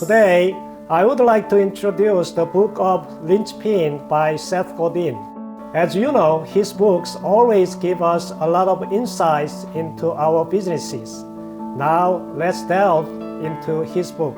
Today, I would like to introduce the book of Linchpin by Seth Godin. As you know, his books always give us a lot of insights into our businesses. Now, let's delve into his book.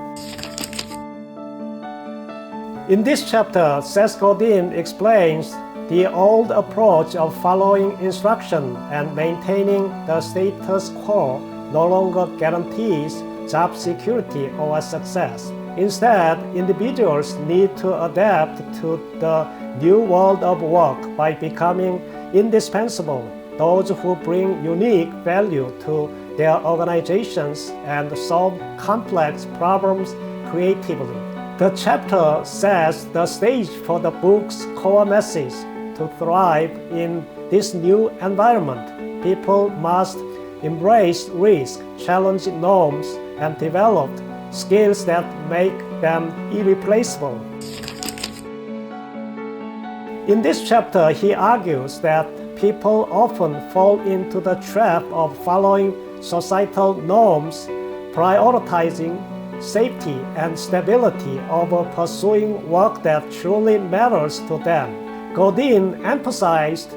In this chapter, Seth Godin explains the old approach of following instruction and maintaining the status quo no longer guarantees job security or success. Instead, individuals need to adapt to the new world of work by becoming indispensable, those who bring unique value to their organizations and solve complex problems creatively. The chapter sets the stage for the book's core message. To thrive in this new environment, people must embrace risk, challenge norms, and develop skills that make them irreplaceable. In this chapter, he argues that people often fall into the trap of following societal norms, prioritizing safety and stability over pursuing work that truly matters to them. Godin emphasized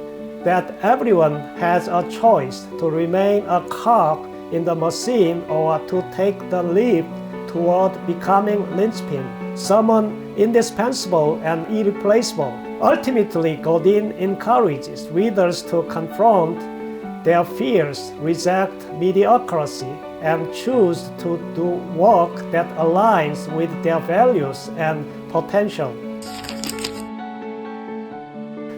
that everyone has a choice to remain a cog in the machine or to take the leap toward becoming Linchpin, someone indispensable and irreplaceable. Ultimately, Godin encourages readers to confront their fears, reject mediocrity, and choose to do work that aligns with their values and potential.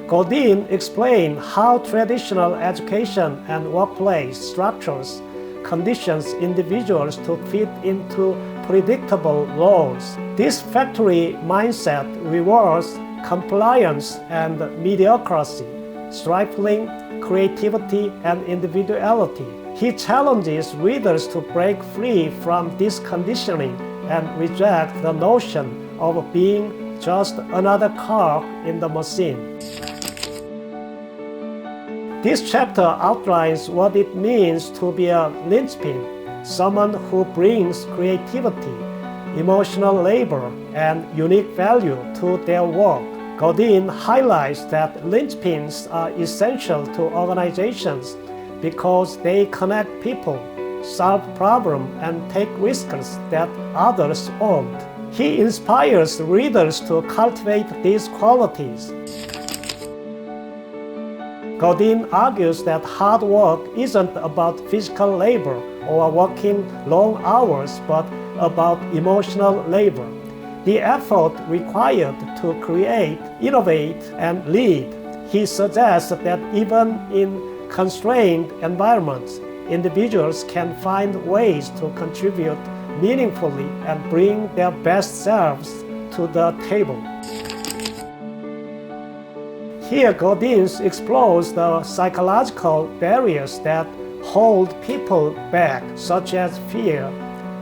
Godin explained how traditional education and workplace structures conditions individuals to fit into predictable roles. This factory mindset rewards compliance and mediocrity, stifling creativity and individuality. He challenges readers to break free from this conditioning and reject the notion of being just another cog in the machine. This chapter outlines what it means to be a linchpin, someone who brings creativity, emotional labor, and unique value to their work. Godin highlights that linchpins are essential to organizations because they connect people, solve problems, and take risks that others won't. He inspires readers to cultivate these qualities. Godin argues that hard work isn't about physical labor or working long hours, but about emotional labor. The effort required to create, innovate, and lead. He suggests that even in constrained environments, individuals can find ways to contribute meaningfully and bring their best selves to the table. Here, Godin explores the psychological barriers that hold people back, such as fear,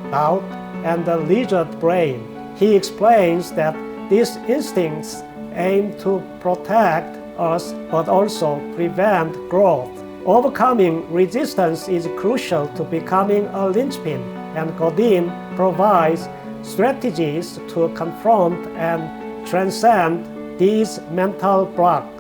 doubt, and the lizard brain. He explains that these instincts aim to protect us but also prevent growth. Overcoming resistance is crucial to becoming a linchpin, and Godin provides strategies to confront and transcend these mental blocks.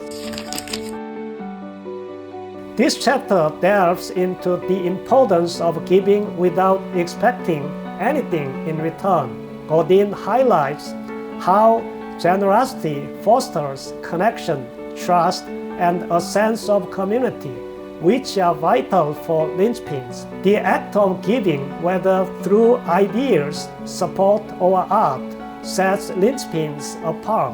This chapter delves into the importance of giving without expecting anything in return. Godin highlights how generosity fosters connection, trust, and a sense of community, which are vital for linchpins. The act of giving, whether through ideas, support, or art, sets linchpins apart.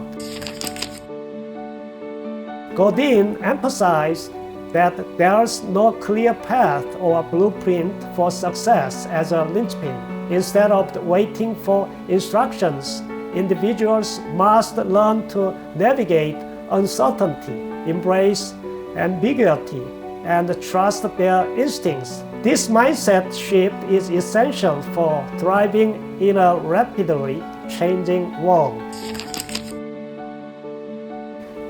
Godin emphasized that there's no clear path or blueprint for success as a linchpin. Instead of waiting for instructions, individuals must learn to navigate uncertainty, embrace ambiguity, and trust their instincts. This mindset shift is essential for thriving in a rapidly changing world.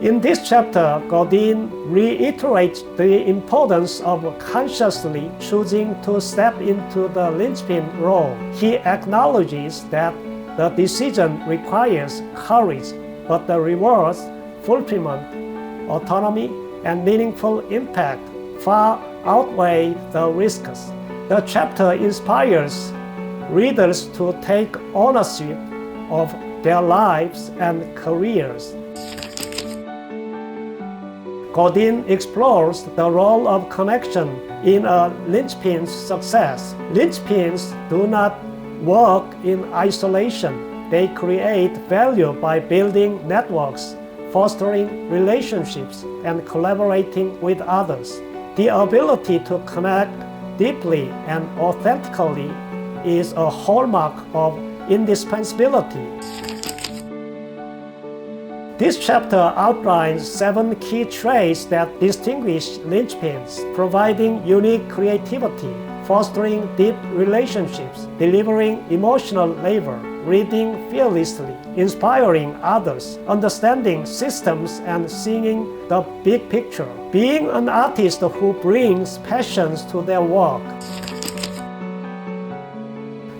In this chapter, Godin reiterates the importance of consciously choosing to step into the linchpin role. He acknowledges that The decision requires courage, but the rewards, fulfillment, autonomy, and meaningful impact far outweigh the risks. The chapter inspires readers to take ownership of their lives and careers. Godin explores the role of connection in a linchpin's success. Linchpins do not work in isolation. They create value by building networks, fostering relationships, and collaborating with others. The ability to connect deeply and authentically is a hallmark of indispensability. This chapter outlines 7 key traits that distinguish linchpins, providing unique creativity, fostering deep relationships, delivering emotional labor, reading fearlessly, inspiring others, understanding systems, and seeing the big picture, being an artist who brings passions to their work.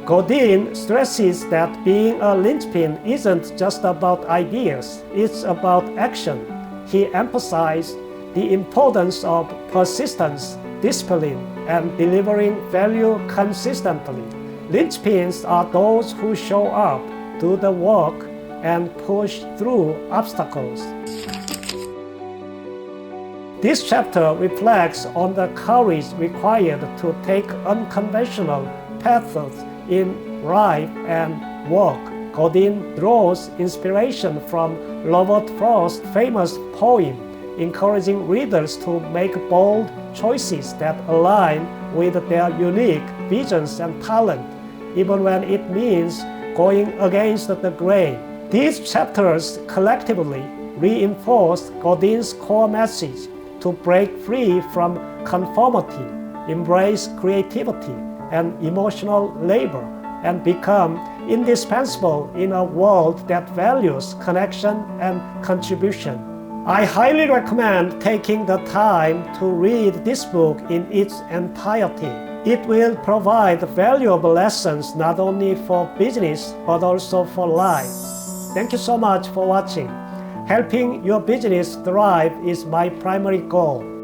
Godin stresses that being a linchpin isn't just about ideas, it's about action. He emphasized the importance of persistence, discipline, and delivering value consistently. Linchpins are those who show up, do the work, and push through obstacles. This chapter reflects on the courage required to take unconventional paths in life and work. Godin draws inspiration from Robert Frost's famous poem, encouraging readers to make bold choices that align with their unique visions and talent, even when it means going against the grain. These chapters collectively reinforce Godin's core message to break free from conformity, embrace creativity and emotional labor, and become indispensable in a world that values connection and contribution. I highly recommend taking the time to read this book in its entirety. It will provide valuable lessons not only for business but also for life. Thank you so much for watching. Helping your business thrive is my primary goal.